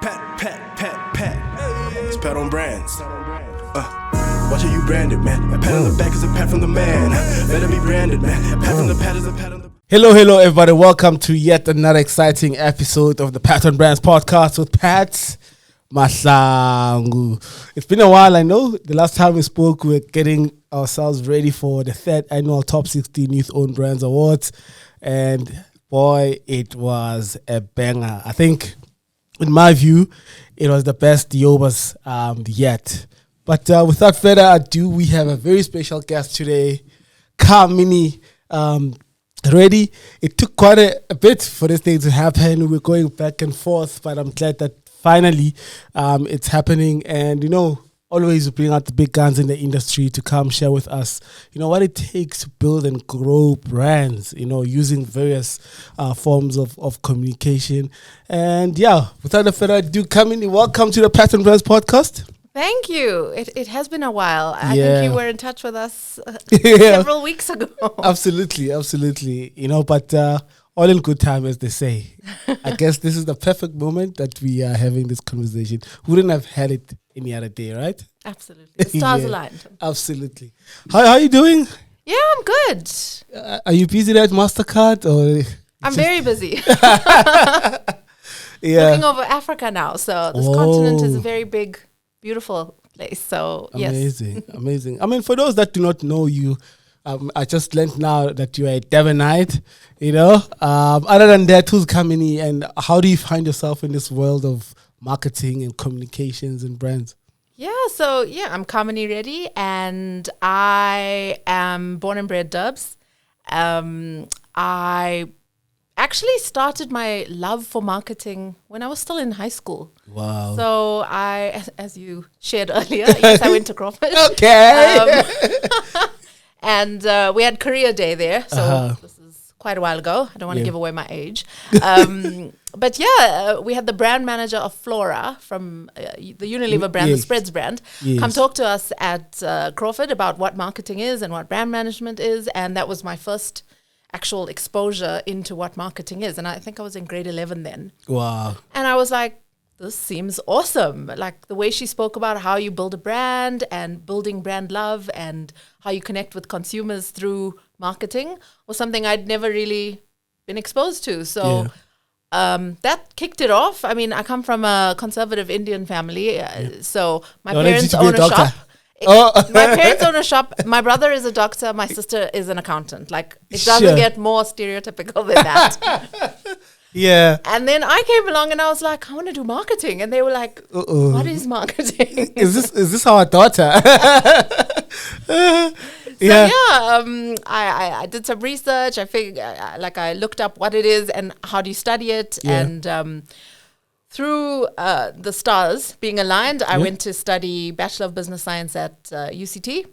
Pat. It's Pat on brands. Watch how you branded, man. A pat on the back is a pat from the man. Better be branded, man. A pat from the pat is a pat on the... Hello, everybody. Welcome to yet another exciting episode of the Pat on Brands podcast with Pat Mahlangu. It's been a while, I know. The last time we spoke, we were getting ourselves ready for the third annual Top 16 Youth-Owned Brands Awards. And boy, it was a banger. I think, in my view, it was the best Yobas yet. But without further ado, we have a very special guest today, Kamini Redhi. It took quite a bit for this thing to happen. We're going back and forth, but I'm glad that finally it's happening. And, you know, always bring out the big guns in the industry to come share with us, you know, what it takes to build and grow brands, you know, using various forms of communication. And yeah, without further ado, Kamini, welcome to the Pat on Brands podcast. Thank you. It has been a while. I think you were in touch with us several weeks ago. Absolutely. You know, but all in good time, as they say. I guess this is the perfect moment that we are having this conversation. Wouldn't have had it any other day, right? Absolutely. The stars aligned. Absolutely. How are you doing? Yeah, I'm good. Are you busy at Mastercard? Or I'm very busy. Yeah. Looking over Africa now. So this continent is a very big, beautiful place. So amazing. I mean, for those that do not know you, I just learned now that you are a Devonite, you know. Other than that, who's Kamini and how do you find yourself in this world of marketing and communications and brands? I'm Kamini Redhi and I am born and bred Dubs. I actually started my love for marketing when I was still in high school. Wow. So as you shared earlier, yes, I went to Crawford. Okay. And we had career day there. So this is quite a while ago. I don't want to give away my age. But we had the brand manager of Flora from the Unilever brand, the Spreads brand, come talk to us at Crawford about what marketing is and what brand management is. And that was my first actual exposure into what marketing is. And I think I was in grade 11 then. Wow. And I was like, this seems awesome. Like the way she spoke about how you build a brand and building brand love and how you connect with consumers through marketing was something I'd never really been exposed to. So that kicked it off. I mean, I come from a conservative Indian family. So my parents own a shop. My parents own a shop. My brother is a doctor. My sister is an accountant. Like, it doesn't get more stereotypical than that. Yeah. And then I came along and I was like, I want to do marketing. And they were like, what is marketing? Is this our daughter? I did some research. I figured, I looked up what it is and how do you study it. Yeah. And through the stars being aligned, I went to study Bachelor of Business Science at UCT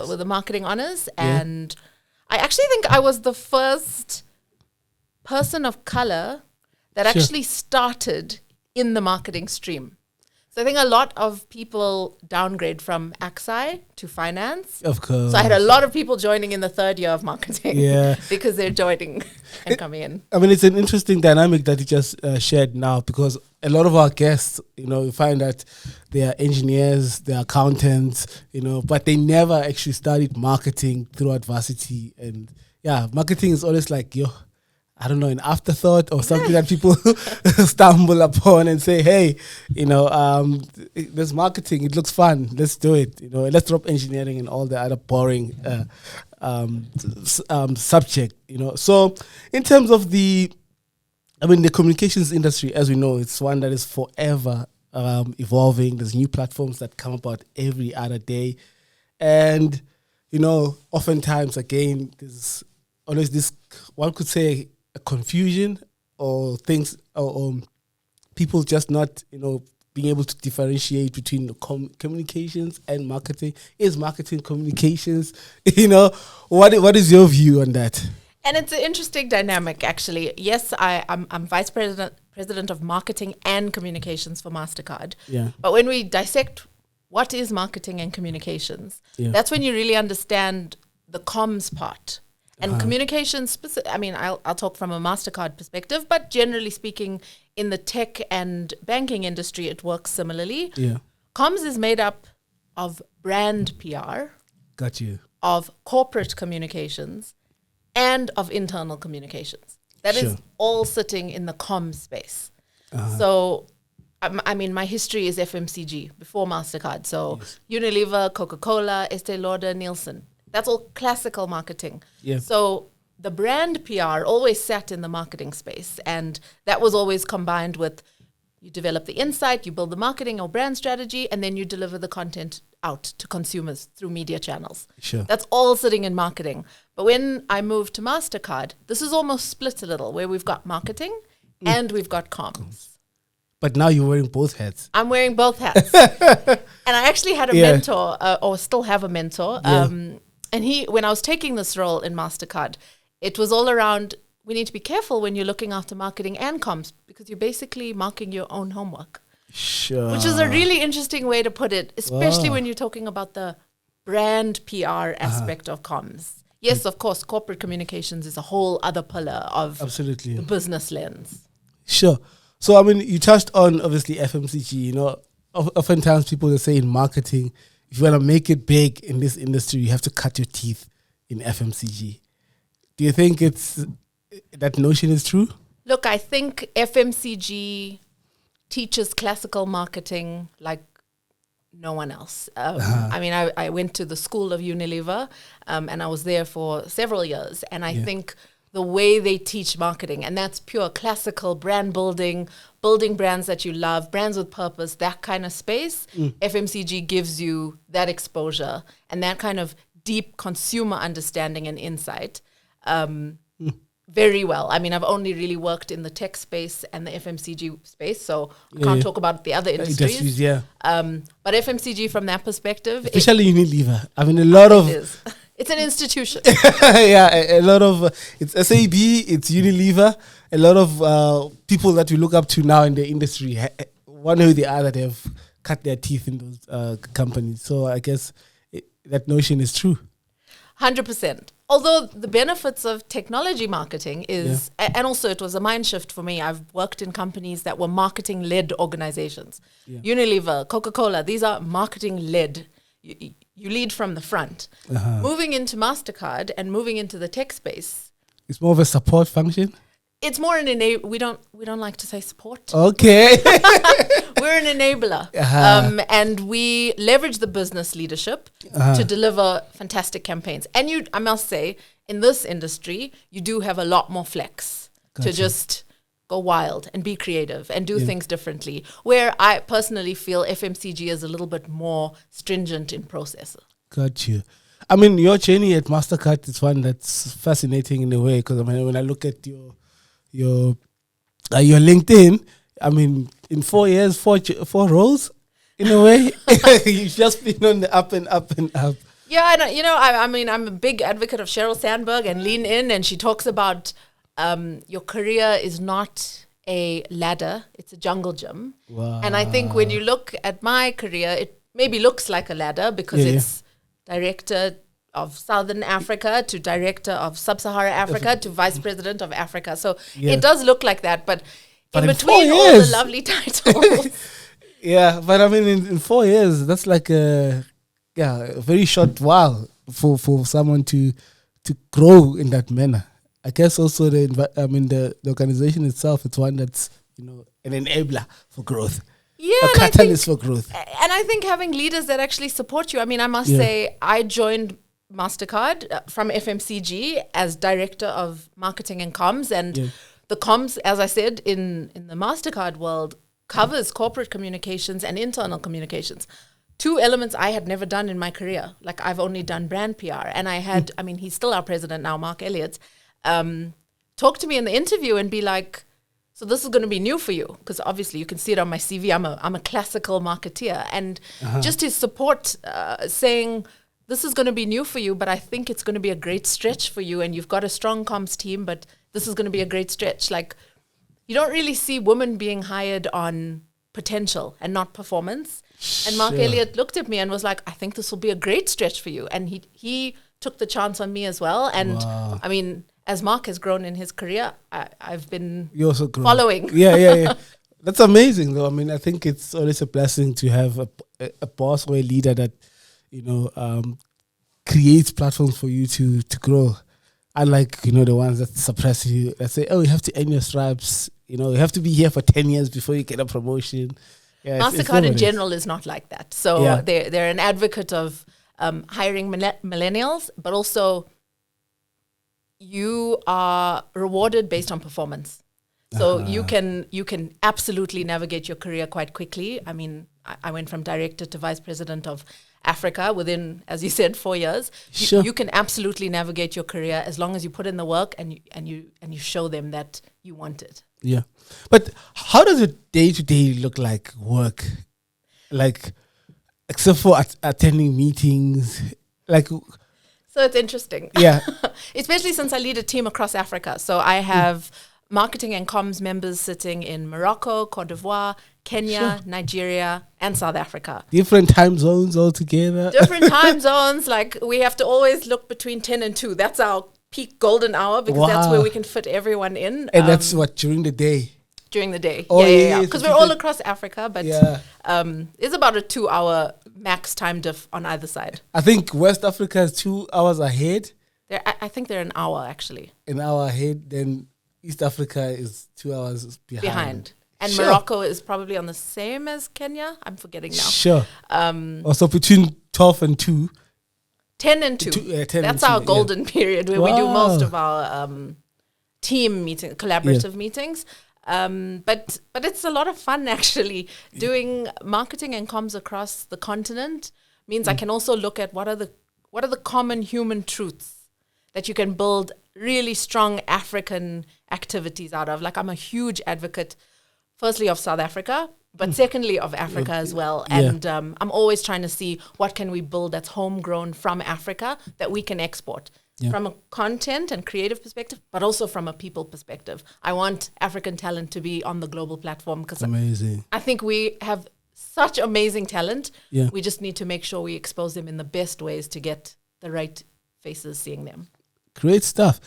with the marketing honors. Yeah. And I actually think I was the first person of color that actually started in the marketing stream. So I think a lot of people downgrade from AXI to finance. Of course. So I had a lot of people joining in the third year of marketing because they're joining and coming in. I mean, it's an interesting dynamic that you just shared now, because a lot of our guests, you know, you find that they are engineers, they are accountants, you know, but they never actually studied marketing throughout varsity. And marketing is always like, I don't know, an afterthought or something that people stumble upon and say, hey, you know, there's marketing, it looks fun, let's do it. You know, let's drop engineering and all the other boring subject, you know. So in terms of the communications industry, as we know, it's one that is forever evolving. There's new platforms that come about every other day. And, you know, oftentimes, again, there's always this, one could say, a confusion or things or people just not, you know, being able to differentiate between communications and marketing. Is marketing communications? You know, what is your view on that? And it's an interesting dynamic, actually. Yes, I'm vice president of marketing and communications for Mastercard. Yeah. But when we dissect what is marketing and communications, that's when you really understand the comms part. And communications, I'll talk from a Mastercard perspective, but generally speaking, in the tech and banking industry, it works similarly. Yeah. Comms is made up of brand PR, Got you. of corporate communications, and of internal communications. That is Sure. all sitting in the comms space. So, I mean, my history is FMCG before Mastercard. So, Unilever, Coca-Cola, Estee Lauder, Nielsen. That's all classical marketing. Yeah. So, the brand PR always sat in the marketing space, and that was always combined with you develop the insight, you build the marketing or brand strategy, and then you deliver the content out to consumers through media channels. Sure. That's all sitting in marketing. But when I moved to Mastercard, this is almost split a little, where we've got marketing and we've got comms. But now you're wearing both hats. I'm wearing both hats. And I actually had a Yeah. mentor, or still have a mentor. And he, when I was taking this role in Mastercard, it was all around, we need to be careful when you're looking after marketing and comms, because you're basically marking your own homework. Sure. Which is a really interesting way to put it, especially Wow. when you're talking about the brand PR aspect of comms. Yes, of course, corporate communications is a whole other pillar of Absolutely. the business lens. Sure. So, I mean, you touched on, obviously, FMCG. You know, oftentimes people will say in marketing, if you want to make it big in this industry, you have to cut your teeth in FMCG. Do you think that notion is true? Look, I think FMCG teaches classical marketing like no one else. I mean, I went to the school of Unilever, and I was there for several years. And I think the way they teach marketing, and that's pure classical brand building brands that you love, brands with purpose, that kind of space. FMCG gives you that exposure and that kind of deep consumer understanding and insight. Very well. I mean, I've only really worked in the tech space and the FMCG space, so I can't talk about the other industries. But FMCG from that perspective, especially Unilever. I mean, a lot of it is. It's an institution. a lot of it's SAB, it's Unilever. A lot of people that we look up to now in the industry, one way or the other, they have cut their teeth in those companies. So I guess that notion is true. 100%. Although the benefits of technology marketing is, and also it was a mind shift for me. I've worked in companies that were marketing-led organizations. Unilever, Coca-Cola, these are marketing-led. You lead from the front. Moving into Mastercard and moving into the tech space, it's more of a support function. It's more an we don't like to say support. Okay. We're an enabler. And we leverage the business leadership to deliver fantastic campaigns. And I must say, in this industry, you do have a lot more flex to just go wild and be creative and do things differently. Where I personally feel FMCG is a little bit more stringent in process. Got you. I mean, your journey at Mastercard is one that's fascinating in a way, because I mean, when I look at your LinkedIn, I mean, in 4 years, four roles, in a way, you've just been on the up and up and up. Yeah, and I mean, I'm a big advocate of Sheryl Sandberg and Lean In, and she talks about your career is not a ladder, it's a jungle gym. Wow. And I think when you look at my career, it maybe looks like a ladder because it's director of Southern Africa to director of Sub-Saharan Africa to vice president of Africa. So it does look like that, but in between all the lovely titles. But I mean, in 4 years, that's like a very short while for someone to grow in that manner. I guess also the organization itself, it's one that's an enabler for growth. Yeah, a catalyst for growth. And I think having leaders that actually support you. I mean, I must say, I joined Mastercard from FMCG as director of marketing and comms, and the comms, as I said, in the Mastercard world, covers corporate communications and internal communications. Two elements I had never done in my career. Like, I've only done brand PR, and I had, I mean, he's still our president now, Mark Elliott, talk to me in the interview and be like, so this is going to be new for you, because obviously you can see it on my CV. I'm a classical marketeer, and just his support, saying this is going to be new for you, but I think it's going to be a great stretch for you, and you've got a strong comms team, but this is going to be a great stretch. Like, you don't really see women being hired on potential and not performance. And Mark Elliott looked at me and was like, I think this will be a great stretch for you, and he took the chance on me as well. And I mean, as Mark has grown in his career, I've been You also grow. following. Yeah. That's amazing, though. I mean, I think it's always a blessing to have a boss or a leader that, creates platforms for you to grow. Unlike, the ones that suppress you, that say, oh, you have to earn your stripes. You have to be here for 10 years before you get a promotion. Yeah, Mastercard in general is not like that. So they're an advocate of hiring millennials, but also you are rewarded based on performance. So you can absolutely navigate your career quite quickly. I mean, I went from director to vice president of Africa within, as you said, 4 years. You can absolutely navigate your career as long as you put in the work and you show them that you want it. Yeah. But how does a day-to-day look like work? Like, except for attending meetings, like... So it's interesting. Yeah. Especially since I lead a team across Africa. So I have marketing and comms members sitting in Morocco, Cote d'Ivoire, Kenya, Nigeria, and South Africa. Different time zones altogether. Different time zones. Like, we have to always look between 10 and 2. That's our peak golden hour because that's where we can fit everyone in. And that's what, during the day? During the day. Oh, yeah. Because we're all across Africa, but it's about a 2-hour max time diff on either side. I think West Africa is 2 hours ahead. I think they're an hour, actually. An hour ahead. Then East Africa is 2 hours behind. And Morocco is probably on the same as Kenya. I'm forgetting now. Sure. Also between 12 and 2. 10 and 2. 10 That's our golden period where we do most of our team meetings, collaborative meetings. But it's a lot of fun, actually. Doing marketing and comms across the continent means I can also look at what are the common human truths that you can build really strong African activities out of. Like, I'm a huge advocate, firstly, of South Africa, but secondly, of Africa as well. And I'm always trying to see what can we build that's homegrown from Africa that we can export. From a content and creative perspective, but also from a people perspective. I want African talent to be on the global platform because I think we have such amazing talent. Yeah. We just need to make sure we expose them in the best ways to get the right faces seeing them. Great stuff.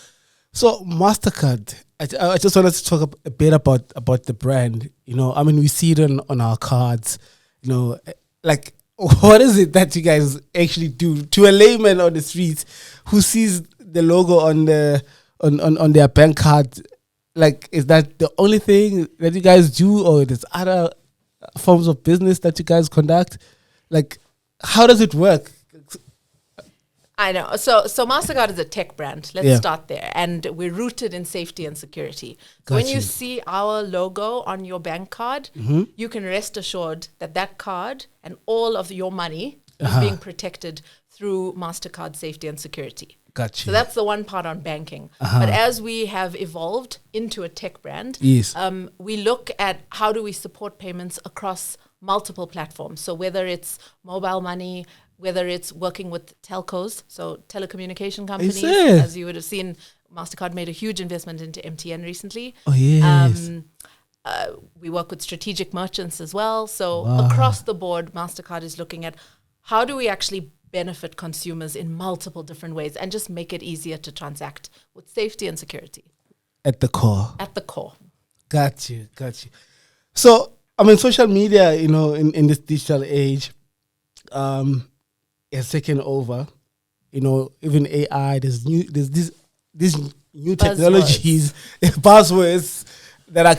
So Mastercard, I just wanted to talk a bit about the brand. I mean, we see it on our cards. Like, what is it that you guys actually do to a layman on the streets who sees the logo on their bank card? Like, is that the only thing that you guys do, or there's other forms of business that you guys conduct? Like, how does it work? I know. So Mastercard is a tech brand. Let's start there. And we're rooted in safety and security. So when you see our logo on your bank card, you can rest assured that card and all of your money is being protected through Mastercard safety and security. Gotcha. So that's the one part on banking. But as we have evolved into a tech brand, we look at how do we support payments across multiple platforms. So whether it's mobile money, whether it's working with telcos, so telecommunication companies, as you would have seen, Mastercard made a huge investment into MTN recently. Oh, yes. We work with strategic merchants as well. So across the board, Mastercard is looking at how do we actually benefit consumers in multiple different ways and just make it easier to transact with safety and security. At the core. At the core. Got you. So, I mean, social media, in this digital age, has taken over. Even AI. There's these new technologies, buzzwords that are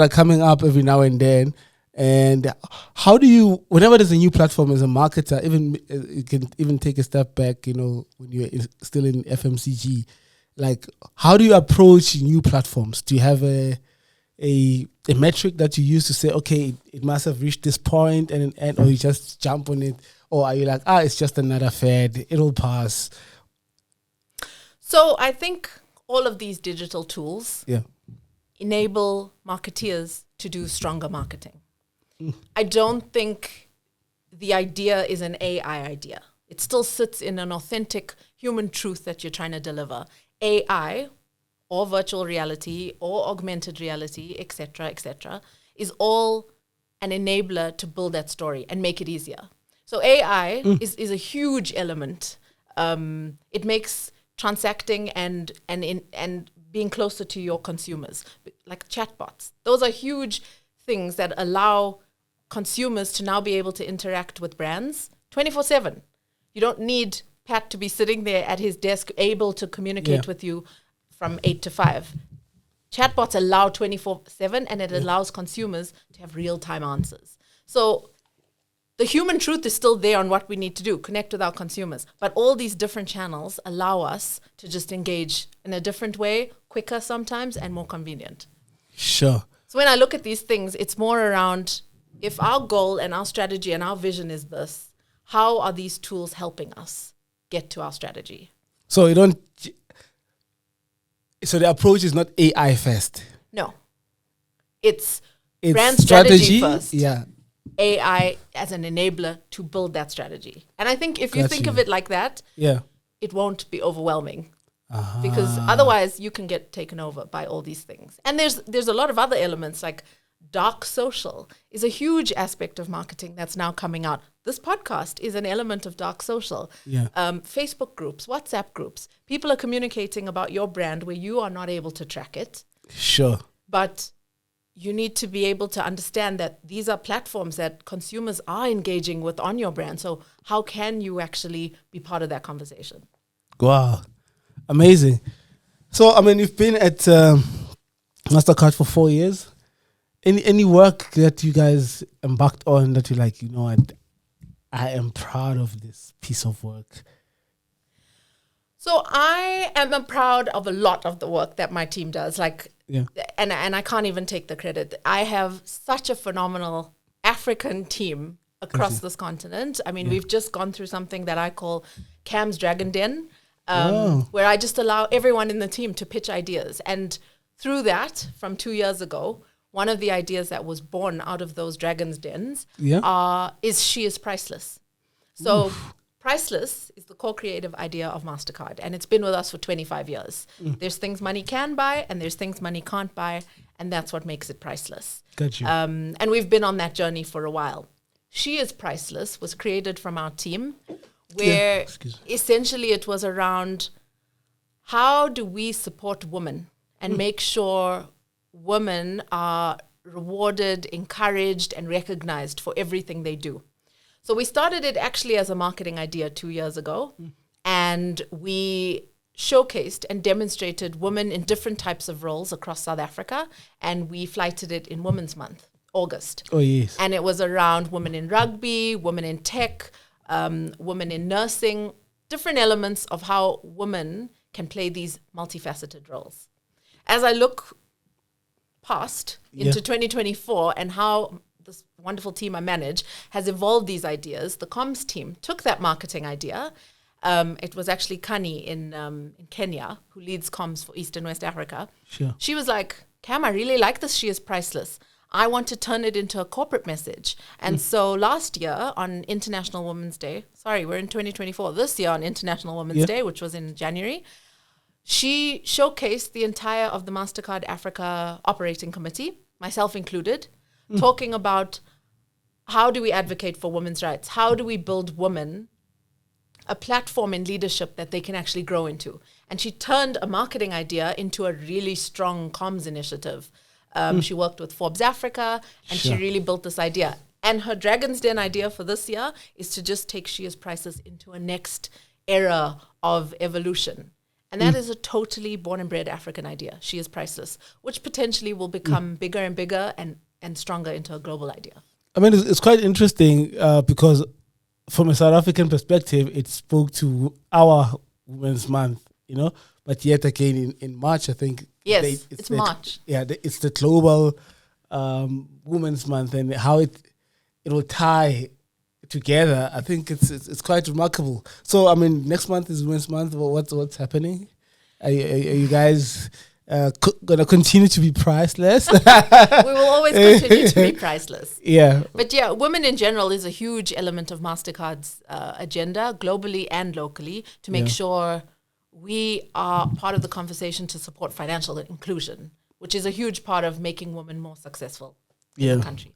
coming up every now and then. And how do you, whenever there's a new platform as a marketer, even you can even take a step back, when you're still in FMCG, like, how do you approach new platforms? Do you have a metric that you use to say, okay, it must have reached this point, and or you just jump on it? Or are you like, it's just another fad, it'll pass? So I think all of these digital tools enable marketeers to do stronger marketing. I don't think the idea is an AI idea. It still sits in an authentic human truth that you're trying to deliver. AI or virtual reality or augmented reality, et cetera, is all an enabler to build that story and make it easier. So AI is a huge element. It makes transacting and being closer to your consumers, like chatbots. Those are huge things that allow consumers to now be able to interact with brands 24/7. You don't need Pat to be sitting there at his desk able to communicate with you from 8 to 5. Chatbots allow 24/7, and it allows consumers to have real-time answers. So the human truth is still there on what we need to do, connect with our consumers. But all these different channels allow us to just engage in a different way, quicker sometimes, and more convenient. Sure. So when I look at these things, it's more around, if our goal and our strategy and our vision is this, how are these tools helping us get to our strategy? So so the approach is not AI first. No. It's brand strategy first. Yeah. AI as an enabler to build that strategy. And I think if you think of it like that, it won't be overwhelming. Because otherwise you can get taken over by all these things. And there's a lot of other elements, like dark social is a huge aspect of marketing that's now coming out. This podcast is an element of dark social. Yeah. Facebook groups, WhatsApp groups. People are communicating about your brand where you are not able to track it. Sure. But you need to be able to understand that these are platforms that consumers are engaging with on your brand. So how can you actually be part of that conversation? Wow. Amazing. So, I mean, you've been at Mastercard for 4 years. Any work that you guys embarked on that you're like, you know what, I am proud of this piece of work? So I am proud of a lot of the work that my team does. And I can't even take the credit. I have such a phenomenal African team across this continent. I mean, we've just gone through something that I call Cam's Dragon Den, where I just allow everyone in the team to pitch ideas. And through that, from 2 years ago, one of the ideas that was born out of those Dragon's Dens is She is Priceless. So Priceless is the core creative idea of Mastercard, and it's been with us for 25 years. There's things money can buy, and there's things money can't buy, and that's what makes it priceless. Got you. And we've been on that journey for a while. She is Priceless was created from our team, where essentially it was around how do we support women and make sure women are rewarded, encouraged, and recognized for everything they do. So we started it actually as a marketing idea 2 years ago, and we showcased and demonstrated women in different types of roles across South Africa, and we flighted it in Women's Month, August. Oh, yes. And it was around women in rugby, women in tech, women in nursing, different elements of how women can play these multifaceted roles. As I look past into 2024 and how this wonderful team I manage has evolved these ideas, the comms team took that marketing idea. It was actually Kani in Kenya, who leads comms for East and West Africa. Sure. She was like, Cam, I really like this. She is priceless. I want to turn it into a corporate message. And so last year on International Women's Day, we're in 2024, this year on International Women's Day, which was in January, she showcased the entire of the Mastercard Africa Operating Committee, myself included, talking about how do we advocate for women's rights? How do we build women a platform in leadership that they can actually grow into? And she turned a marketing idea into a really strong comms initiative. She worked with Forbes Africa, and she really built this idea. And her Dragon's Den idea for this year is to just take She is Priceless into a next era of evolution. And that is a totally born and bred African idea. She is priceless, which potentially will become bigger and bigger and stronger into a global idea. I mean, it's quite interesting because from a South African perspective, it spoke to our Women's Month, you know, but yet again in March, I think. Yes, it's March. It's the global Women's Month, and how it will tie together. I think it's quite remarkable. So, I mean, next month is Women's Month. What's happening? Are you guys gonna continue to be priceless? We will always continue to be priceless. Yeah. But yeah, women in general is a huge element of Mastercard's agenda, globally and locally, to make sure we are part of the conversation to support financial inclusion, which is a huge part of making women more successful in the country.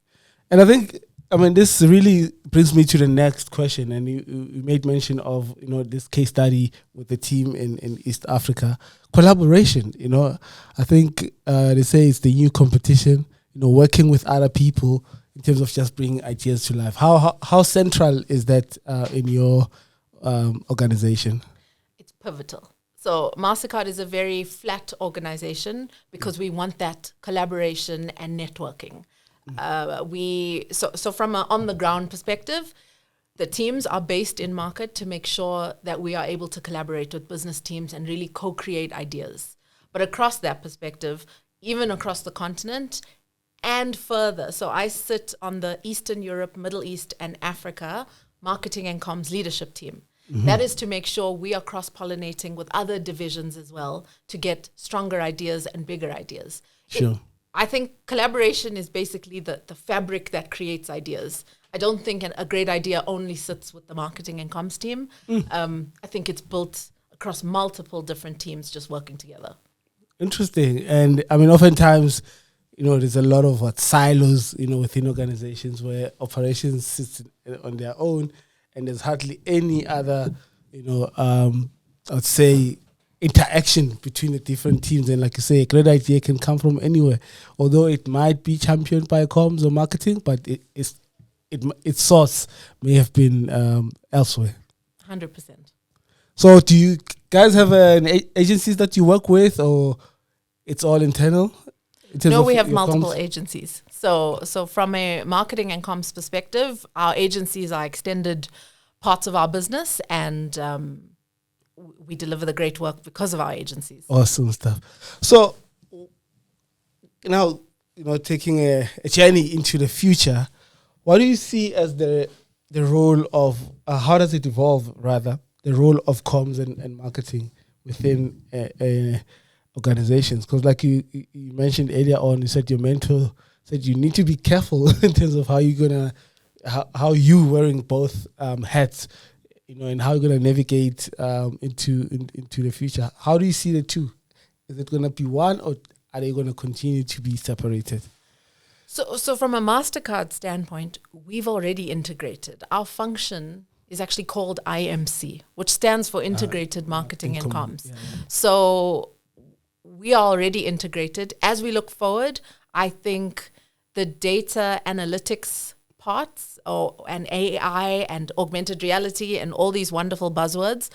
And I think I mean, this really brings me to the next question. And you made mention of, this case study with the team in East Africa. Collaboration, I think they say it's the new competition, working with other people in terms of just bringing ideas to life. How central is that in your organization? It's pivotal. So Mastercard is a very flat organization because we want that collaboration and networking. So from an on-the-ground perspective, the teams are based in market to make sure that we are able to collaborate with business teams and really co-create ideas. But across that perspective, even across the continent and further, so I sit on the Eastern Europe, Middle East, and Africa marketing and comms leadership team. Mm-hmm. That is to make sure we are cross-pollinating with other divisions as well to get stronger ideas and bigger ideas. Sure. I think collaboration is basically the fabric that creates ideas. I don't think a great idea only sits with the marketing and comms team. I think it's built across multiple different teams just working together. Interesting. And I mean, oftentimes, there's a lot of silos, within organizations where operations sit on their own and there's hardly any other, I would say, interaction between the different teams. And like you say, a great idea can come from anywhere, although it might be championed by comms or marketing, but its source may have been elsewhere. 100%. So do you guys have agencies that you work with, or it's all internal? No, we have multiple agencies. So from a marketing and comms perspective, our agencies are extended parts of our business, and we deliver the great work because of our agencies. Awesome stuff. So now, taking a journey into the future, what do you see as the role of, how does it evolve, rather, the role of comms and marketing within organizations? Because like you mentioned earlier on, you said your mentor said you need to be careful in terms of how how you wearing both hats, and how you're going to navigate into the future. How do you see the two? Is it going to be one, or are they going to continue to be separated? So from a Mastercard standpoint, we've already integrated. Our function is actually called IMC, which stands for Integrated Marketing and Comms. Yeah. So we are already integrated. As we look forward, I think the data analytics parts and AI and augmented reality and all these wonderful buzzwords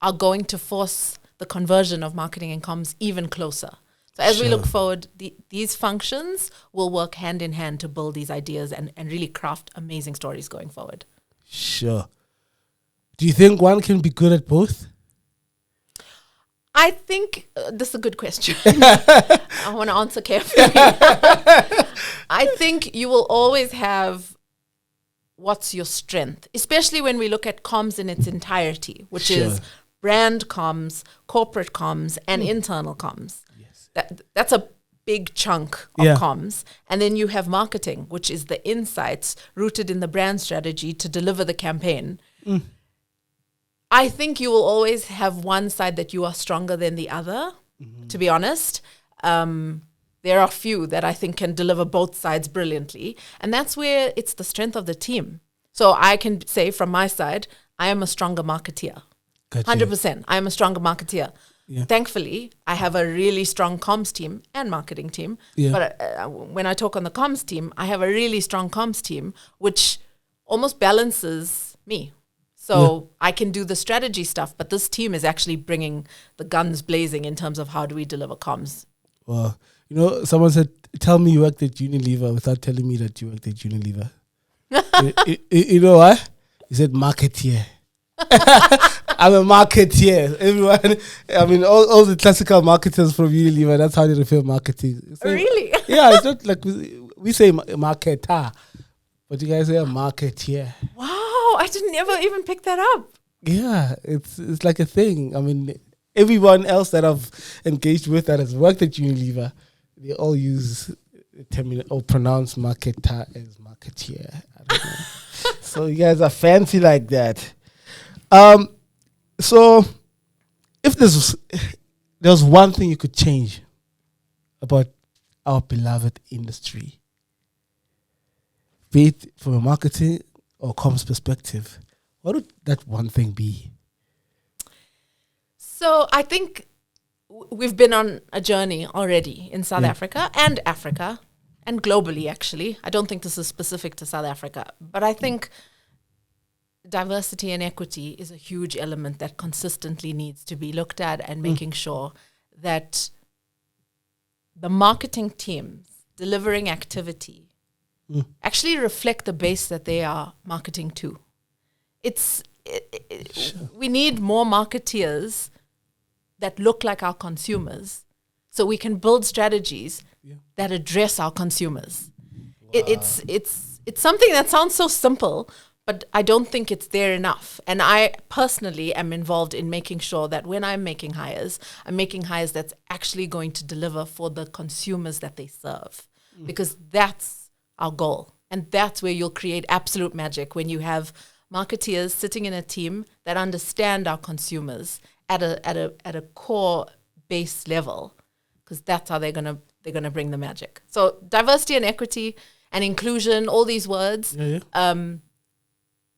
are going to force the conversion of marketing and comms even closer. So as we look forward, these functions will work hand in hand to build these ideas and really craft amazing stories going forward. Sure. Do you think one can be good at both? I think this is a good question. I want to answer carefully. I think you will always have what's your strength, especially when we look at comms in its entirety, which is brand comms, corporate comms, and internal comms. Yes. That's a big chunk of comms. And then you have marketing, which is the insights rooted in the brand strategy to deliver the campaign. I think you will always have one side that you are stronger than the other, to be honest. There are few that I think can deliver both sides brilliantly. And that's where it's the strength of the team. So I can say from my side, I am a stronger marketeer. Gotcha. 100%. I am a stronger marketeer. Yeah. Thankfully, I have a really strong comms team and marketing team. Yeah. But when I talk on the comms team, I have a really strong comms team, which almost balances me. So I can do the strategy stuff, but this team is actually bringing the guns blazing in terms of how do we deliver comms. Wow. Someone said, tell me you worked at Unilever without telling me that you worked at Unilever. You know what? He said marketeer. I'm a marketeer. Everyone, I mean, all the classical marketers from Unilever, that's how they refer marketing. So, really? Yeah, it's not like we say marketer, but you guys say a marketeer. Wow. I didn't ever even pick that up. Yeah, it's like a thing. I mean, everyone else that I've engaged with that has worked at Unilever, they all use the term or pronounce marketer as marketeer. I don't know. So you guys are fancy like that. So if there was one thing you could change about our beloved industry, be it from a marketing or comms perspective, what would that one thing be? So I think we've been on a journey already in South Africa and globally, actually. I don't think this is specific to South Africa, but I think diversity and equity is a huge element that consistently needs to be looked at, and making sure that the marketing teams delivering activity actually reflect the base that they are marketing to. We need more marketeers that look like our consumers, so we can build strategies that address our consumers. Wow. It's something that sounds so simple, but I don't think it's there enough. And I personally am involved in making sure that when I'm making hires, I'm making hires that's actually going to deliver for the consumers that they serve, because that's our goal. And that's where you'll create absolute magic, when you have marketeers sitting in a team that understand our consumers at a core base level, because that's how they're gonna bring the magic. So diversity and equity and inclusion, all these words,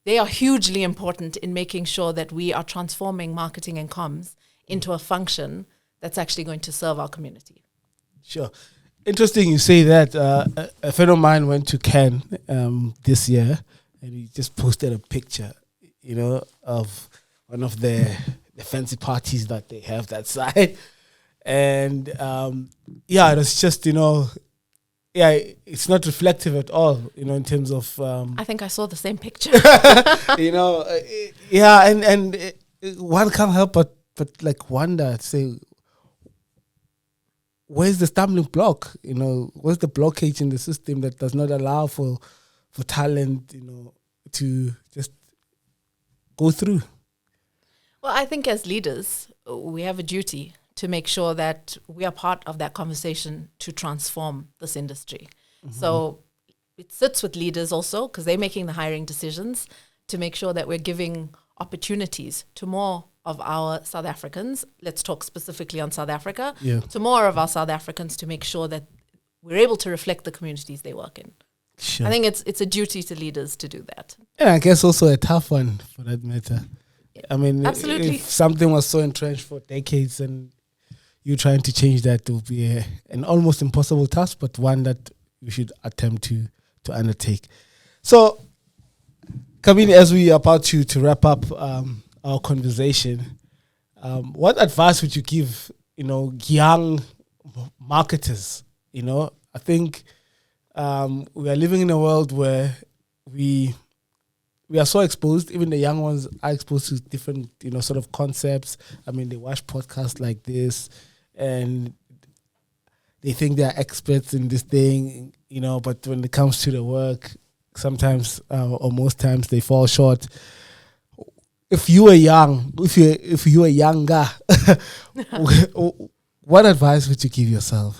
they are hugely important in making sure that we are transforming marketing and comms into a function that's actually going to serve our community. Sure. Interesting you say that. A friend of mine went to Cannes this year, and he just posted a picture, of one of the fancy parties that they have that side. And it was just, it's not reflective at all, in terms of... I think I saw the same picture. And one can't help but wonder, say, where's the stumbling block? Where's the blockage in the system that does not allow for talent, to just go through? Well, I think as leaders, we have a duty to make sure that we are part of that conversation to transform this industry. So it sits with leaders also, because they're making the hiring decisions, to make sure that we're giving opportunities to more of our South Africans. Let's talk specifically on South Africa. To more of our South Africans, to make sure that we're able to reflect the communities they work in. Sure. I think it's a duty to leaders to do that. And I guess also a tough one for that matter. I mean, absolutely. If something was so entrenched for decades and you trying to change that, will be an almost impossible task, but one that we should attempt to undertake. So, Kamini, as we are about to wrap up our conversation, what advice would you give, young marketers? I think we are living in a world where we are so exposed. Even the young ones are exposed to different, sort of concepts. I mean, they watch podcasts like this, and they think they are experts in this thing, but when it comes to the work, sometimes or most times they fall short. If you were younger, what advice would you give yourself,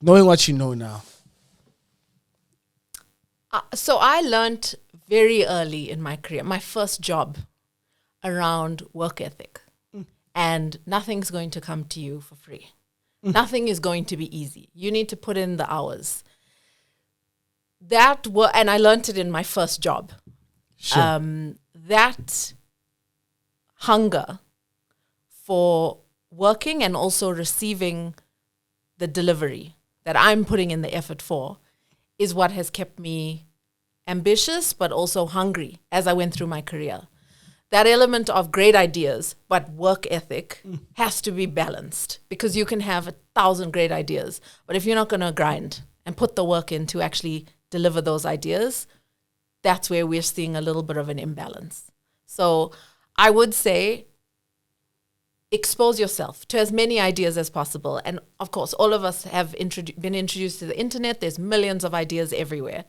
knowing what you know now? So I learned very early in my career, my first job, around work ethic. And nothing's going to come to you for free. Nothing is going to be easy. You need to put in the hours. And I learned it in my first job. Sure. That hunger for working and also receiving the delivery that I'm putting in the effort for is what has kept me ambitious, but also hungry as I went through my career. That element of great ideas, but work ethic has to be balanced, because you can have 1,000 great ideas, but if you're not going to grind and put the work in to actually deliver those ideas, that's where we're seeing a little bit of an imbalance. So I would say expose yourself to as many ideas as possible. And of course, all of us have been introduced to the internet. There's millions of ideas everywhere.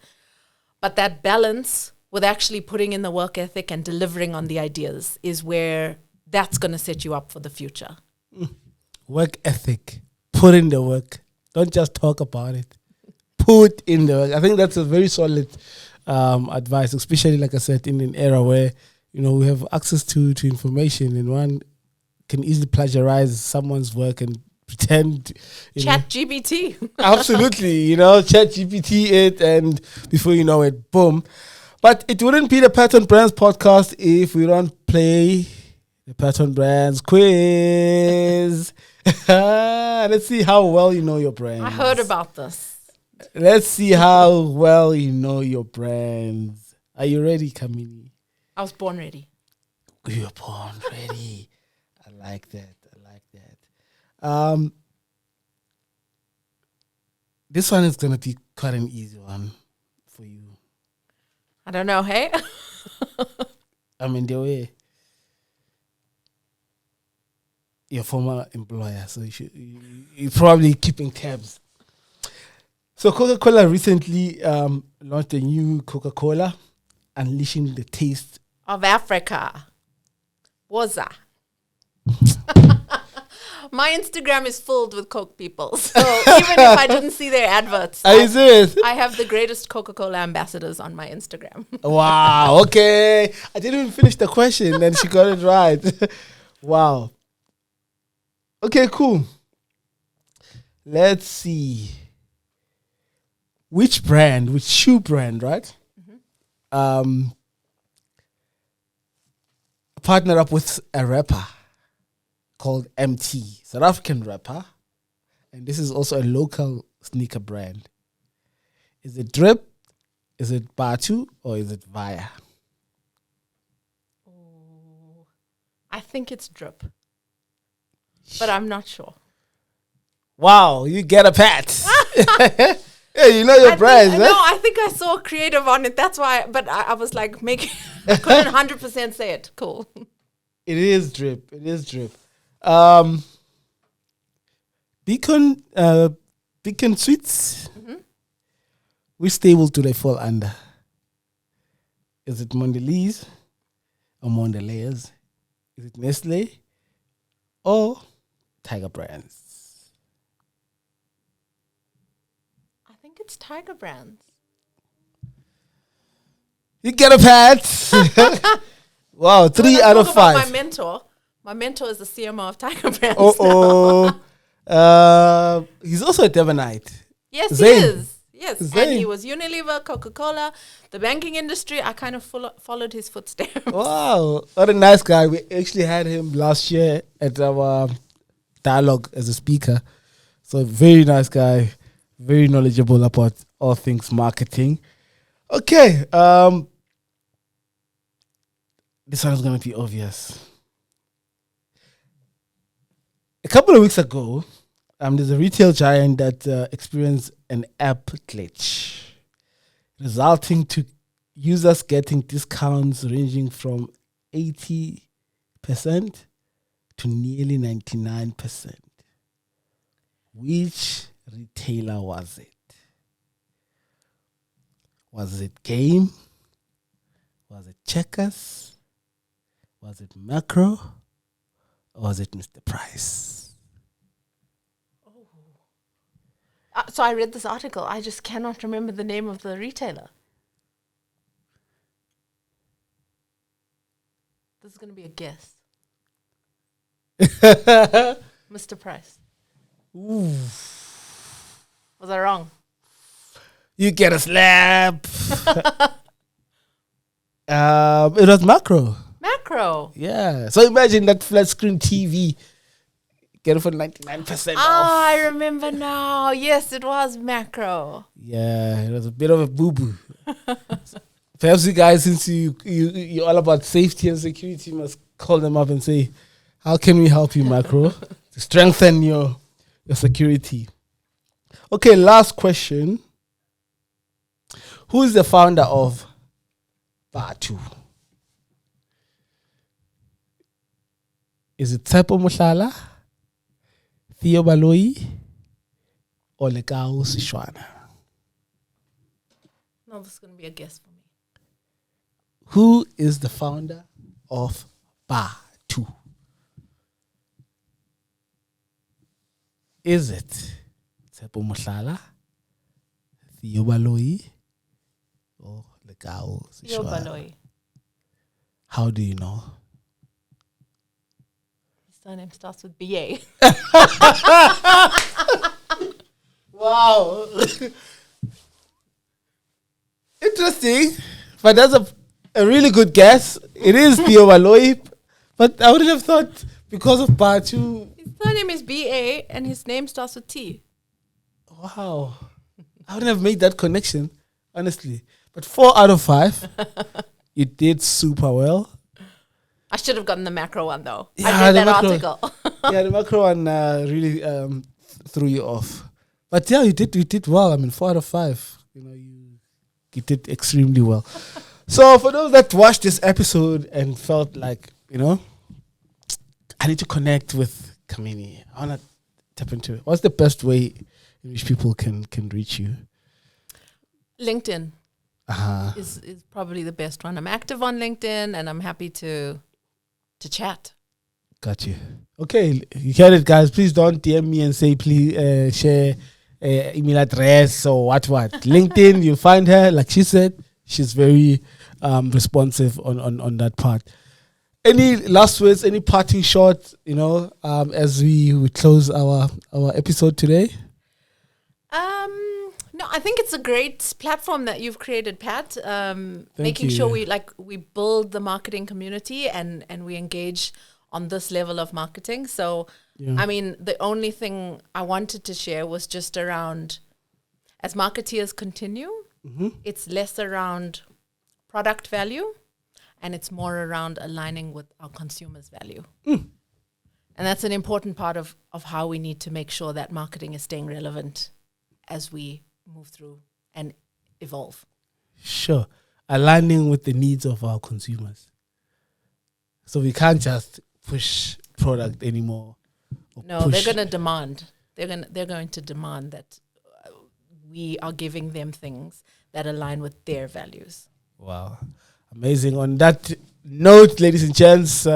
But that balance with actually putting in the work ethic and delivering on the ideas is where that's going to set you up for the future. Work ethic. Put in the work. Don't just talk about it. Put in the work. I think that's a very solid advice, especially, like I said, in an era where, we have access to information, and one can easily plagiarize someone's work and pretend. Chat GPT. Absolutely, Chat GPT it, and before you know it, boom. But it wouldn't be the Pattern Brands podcast if we don't play the Pattern Brands quiz. Let's see how well you know your brand. I heard about this. Let's see how well you know your brands. Are you ready, Kamini? I was born ready. You were born ready. I like that. This one is going to be quite an easy one for you. I don't know, hey? I'm in the way. Your former employer, so you're probably keeping tabs. So Coca-Cola recently launched a new Coca-Cola, unleashing the taste of Africa. Waza. My Instagram is filled with Coke people. So even if I didn't see their adverts, Are you serious? I have the greatest Coca-Cola ambassadors on my Instagram. Wow, okay. I didn't even finish the question and she got it right. Wow. Okay, cool. Let's see. Which shoe brand, right? Partnered up with a rapper called MT, South African rapper, and this is also a local sneaker brand. Is it Drip? Is it Batu? Or is it Via? Oh, I think it's Drip, but I'm not sure. Wow, you get a pat. Yeah, you know your brands. No, I think I saw creative on it. That's why, but I was like, I couldn't 100% say it. Cool. It is Drip. Beacon Sweets. Mm-hmm. Which stable do they fall under? Is it Mondelez or Mondelez? Is it Nestle or Tiger Brands? I think it's Tiger Brands. You get a pat. Wow, 3 out of 5. My mentor is the CMO of Tiger Brands. He's also a Devonite. Yes, Zayn. he is. Yes, Zayn. And he was Unilever, Coca-Cola, the banking industry. I kind of followed his footsteps. Wow, what a nice guy. We actually had him last year at our dialogue as a speaker. So very nice guy, very knowledgeable about all things marketing. Okay, this one is going to be obvious. A couple of weeks ago, there's a retail giant that experienced an app glitch, resulting to users getting discounts ranging from 80% to nearly 99%. Which retailer was it? Was it Game? Was it Checkers? Was it Macro? Or was it Mr. Price? So I read this article. I just cannot remember the name of the retailer. This is going to be a guess. Mr. Price. Ooh. Was I wrong? You get a slap. It was Macro. Macro. Yeah. So imagine that flat screen TV. Get it for 99% off. I remember now. Yes, it was Macro. Yeah, it was a bit of a boo-boo. Perhaps you guys, since you're all about safety and security, must call them up and say, how can we help you, Macro, to strengthen your security? Okay, last question. Who is the founder of Batu? Is it Tsepo Mohlala, Theo Baloyi, or Lekao Sishwana? No, this is going to be a guess for me. Who is the founder of Batu? Is it Tsepo Mohlala, Theo Baloyi, or Lekao Sishwana? Theo Baloyi. How do you know? He's surname starts with BA. Wow. Interesting. But that's a really good guess. It is Theo Baloyi. But I wouldn't have thought because of Batu. His surname is BA and his name starts with T. Wow. I wouldn't have made that connection, honestly. But 4 out of 5. You did super well. I should have gotten the macro one though. Yeah, I read the that macro. article. Yeah, the macro one really threw you off. But yeah, you did well. I mean, 4 out of 5. You know, you did extremely well. So for those that watched this episode and felt like, you know, I need to connect with Kamini, I want to tap into it. What's the best way in which people can reach you? LinkedIn Uh-huh. is probably the best one. I'm active on LinkedIn and I'm happy to chat. Got you. Okay, you heard it, guys. Please don't DM me and say, please share email address or what. LinkedIn, you find her. Like she said, she's very responsive on that part. Any last words, any parting shot, you know, as we would close our episode today? No, I think it's a great platform that you've created, Pat. Making you. sure we build the marketing community and we engage on this level of marketing. So, Yeah. I mean, the only thing I wanted to share was just around, as marketeers continue, it's less around product value and it's more around aligning with our consumers' value. And that's an important part of how we need to make sure that marketing is staying relevant as we move through and evolve. Sure. Aligning with the needs of our consumers. So we can't just push product anymore. No, they're going to demand. They're going to demand that we are giving them things that align with their values. Wow. Amazing. On that note, ladies and gents,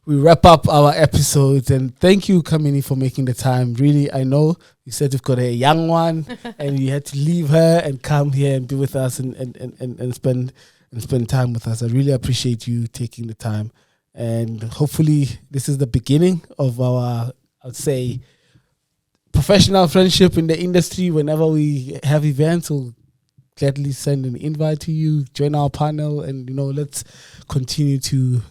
we wrap up our episode. And thank you, Kamini, for making the time. Really, I know you said you've got a young one and you had to leave her and come here and be with us and spend time with us. I really appreciate you taking the time. And hopefully this is the beginning of our, I'd say, professional friendship in the industry. Whenever we have events, we'll gladly send an invite to you, join our panel, and, you know, let's continue to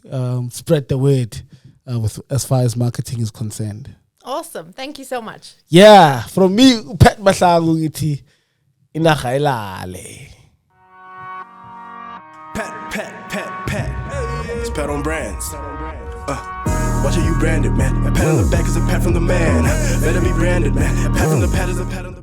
spread the word with as far as marketing is concerned. Awesome. Thank you so much. Yeah, from me, Pat Mahlangu ngithi inagailale. Pat. It's Pat on Brands. Watch how you branded, man. A pat on the back is a pat from the man. Better be branded, man. A pat from the pat is a pat on the